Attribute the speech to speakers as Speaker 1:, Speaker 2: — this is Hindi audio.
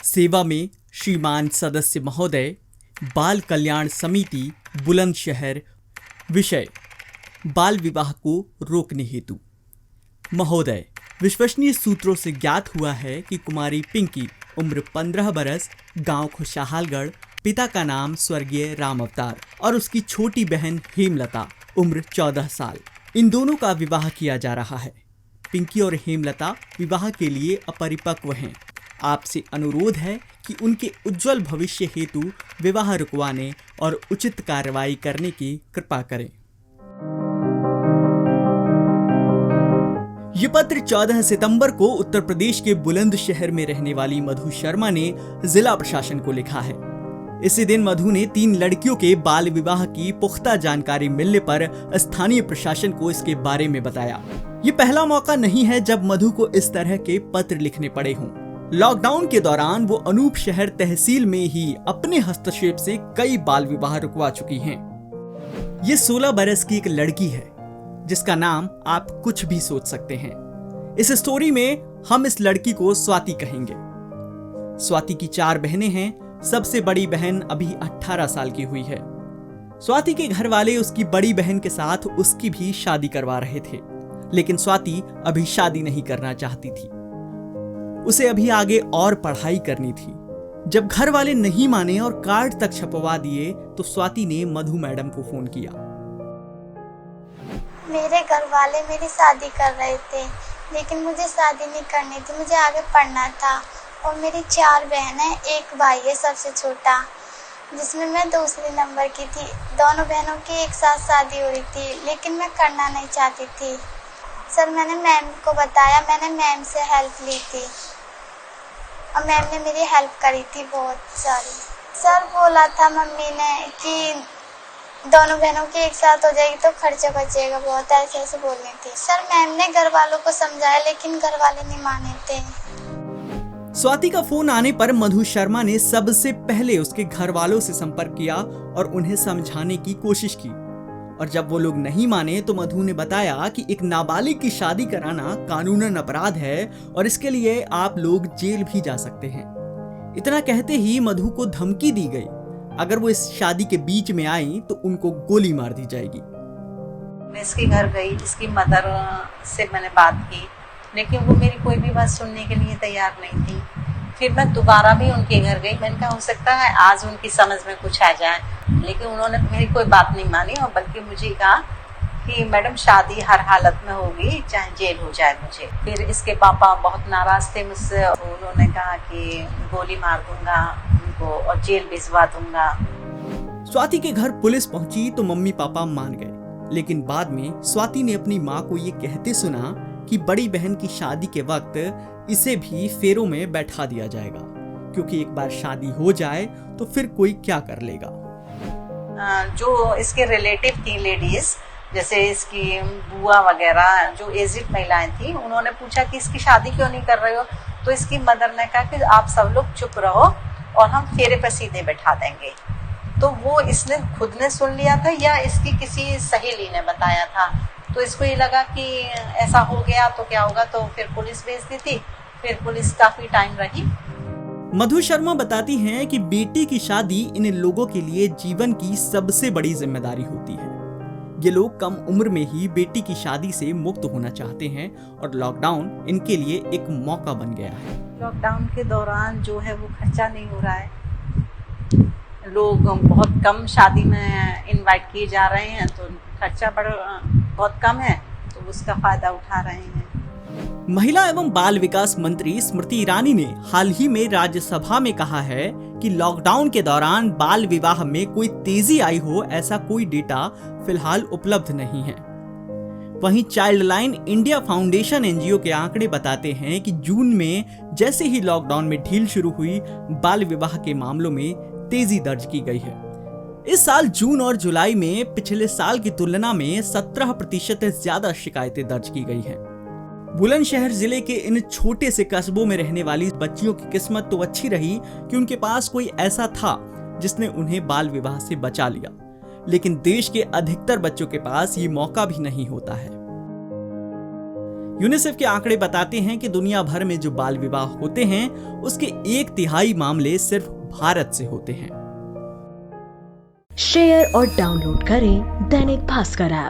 Speaker 1: सेवा में श्रीमान सदस्य महोदय, बाल कल्याण समिति बुलंदशहर। विषय बाल विवाह को रोकने हेतु। महोदय, विश्वसनीय सूत्रों से ज्ञात हुआ है कि कुमारी पिंकी उम्र 15 बरस, गांव खुशहालगढ़, पिता का नाम स्वर्गीय राम अवतार और उसकी छोटी बहन हेमलता उम्र 14 साल, इन दोनों का विवाह किया जा रहा है। पिंकी और हेमलता विवाह के लिए अपरिपक्व हैं। आपसे अनुरोध है कि उनके उज्जवल भविष्य हेतु विवाह रुकवाने और उचित कार्रवाई करने की कृपा करें। ये पत्र 14 सितंबर को उत्तर प्रदेश के बुलंदशहर में रहने वाली मधु शर्मा ने जिला प्रशासन को लिखा है। इसी दिन मधु ने 3 लड़कियों के बाल विवाह की पुख्ता जानकारी मिलने पर स्थानीय प्रशासन को इसके बारे में बताया। ये पहला मौका नहीं है जब मधु को इस तरह के पत्र लिखने पड़े हों। लॉकडाउन के दौरान वो अनूप शहर तहसील में ही अपने हस्तक्षेप से कई बाल विवाह रुकवा चुकी हैं। ये 16 बरस की एक लड़की है जिसका नाम आप कुछ भी सोच सकते हैं। इस स्टोरी में हम इस लड़की को स्वाति कहेंगे। स्वाति की 4 बहनें हैं। सबसे बड़ी बहन अभी 18 साल की हुई है। स्वाति के घर वाले उसकी बड़ी बहन के साथ उसकी भी शादी करवा रहे थे, लेकिन स्वाति अभी शादी नहीं करना चाहती थी। उसे अभी आगे और पढ़ाई करनी थी। जब घर वाले नहीं माने और कार्ड तक छपवा दिए तो स्वाति ने मधु मैडम को फोन किया।
Speaker 2: मेरे घर वाले मेरी शादी कर रहे थे, लेकिन मुझे शादी नहीं करनी थी, मुझे आगे पढ़ना था। और मेरी 4 बहन है, एक भाई है सबसे छोटा, जिसमें मैं दूसरे नंबर की थी। दोनों बहनों की एक साथ शादी हो रही थी, लेकिन मैं करना नहीं चाहती थी। सर, मैंने मैम को बताया, मैंने मैम से हेल्प ली थी और मैम ने मेरी हेल्प करी थी बहुत सारी। सर, बोला था मम्मी ने कि दोनों बहनों की एक साथ हो जाएगी तो खर्चा बचेगा बहुत, ऐसे बोलनी थी। सर, मैम ने घर वालों को समझाया, लेकिन घर वाले नहीं माने थे।
Speaker 1: स्वाति का फोन आने पर मधु शर्मा ने सबसे पहले उसके घर वालों से संपर्क किया और उन्हें समझाने की कोशिश की। और जब वो लोग नहीं माने तो मधु ने बताया कि एक नाबालिग की शादी कराना कानूनन अपराध है और इसके लिए आप लोग जेल भी जा सकते हैं। इतना कहते ही मधु को धमकी दी गई, अगर वो इस शादी के बीच में आई तो उनको गोली मार दी जाएगी।
Speaker 3: मैं इसके घर गई, इसकी मदर से मैंने बात की, लेकिन वो मेरी कोई भी बात सुनने के लिए तैयार नहीं थी। फिर मैं दोबारा भी उनके घर गई। मैंने कहा हो सकता है आज उनकी समझ में कुछ आ जाए, लेकिन उन्होंने मेरी कोई बात नहीं मानी और बल्कि मुझे कहा कि मैडम शादी हर हालत में होगी, चाहे जेल हो जाए मुझे। फिर इसके पापा बहुत नाराज थे मुझसे। उन्होंने कहा कि गोली मार दूंगा उनको और जेल भिजवा दूंगा।
Speaker 1: स्वाति के घर पुलिस पहुंची तो मम्मी पापा मान गए, लेकिन बाद में स्वाति ने अपनी माँ को ये कहते सुना कि बड़ी बहन की शादी के वक्त इसे भी फेरों में बैठा दिया जाएगा, क्योंकि एक बार शादी हो जाए तो फिर कोई क्या कर लेगा।
Speaker 3: जो इसके रिलेटिव थी लेडीज, जैसे इसकी बुआ वगैरह, जो एजिड महिलाएं थी, उन्होंने पूछा कि इसकी शादी क्यों नहीं कर रहे हो, तो इसकी मदर ने कहा कि आप सब लोग चुप रहो और हम फेरे पर सीधे बैठा देंगे। तो वो इसने खुद ने सुन लिया था या इसकी किसी सहेली ने बताया था, तो इसको ये लगा कि ऐसा हो गया तो क्या होगा, तो फिर पुलिस भेज दी थी। फिर पुलिस काफी टाइम रही।
Speaker 1: मधु शर्मा बताती हैं कि बेटी की शादी इन लोगों के लिए जीवन की सबसे बड़ी जिम्मेदारी होती है। ये लोग कम उम्र में ही बेटी की शादी से मुक्त होना चाहते हैं और लॉकडाउन इनके लिए एक मौका बन गया है।
Speaker 3: लॉकडाउन के दौरान जो है वो खर्चा नहीं हो रहा है, लोग बहुत कम शादी में इनवाइट किए जा रहे हैं, तो खर्चा बहुत कम है, तो उसका फायदा उठा रहे हैं।
Speaker 1: महिला एवं बाल विकास मंत्री स्मृति ईरानी ने हाल ही में राज्यसभा में कहा है कि लॉकडाउन के दौरान बाल विवाह में कोई तेजी आई हो, ऐसा कोई डेटा फिलहाल उपलब्ध नहीं है। वहीं चाइल्डलाइन इंडिया फाउंडेशन एनजीओ के आंकड़े बताते हैं कि जून में जैसे ही लॉकडाउन में ढील शुरू हुई, बाल विवाह के मामलों में तेजी दर्ज की गई है। इस साल जून और जुलाई में पिछले साल की तुलना में 17% ज्यादा शिकायतें दर्ज की गई हैं। बुलंदशहर जिले के इन छोटे से कस्बों में रहने वाली बच्चियों की किस्मत तो अच्छी रही कि उनके पास कोई ऐसा था जिसने उन्हें बाल विवाह से बचा लिया, लेकिन देश के अधिकतर बच्चों के पास ये मौका भी नहीं होता है। यूनिसेफ के आंकड़े बताते हैं कि दुनिया भर में जो बाल विवाह होते हैं उसके 1/3 मामले सिर्फ भारत से होते हैं।
Speaker 4: शेयर और डाउनलोड करें दैनिक भास्कर ऐप।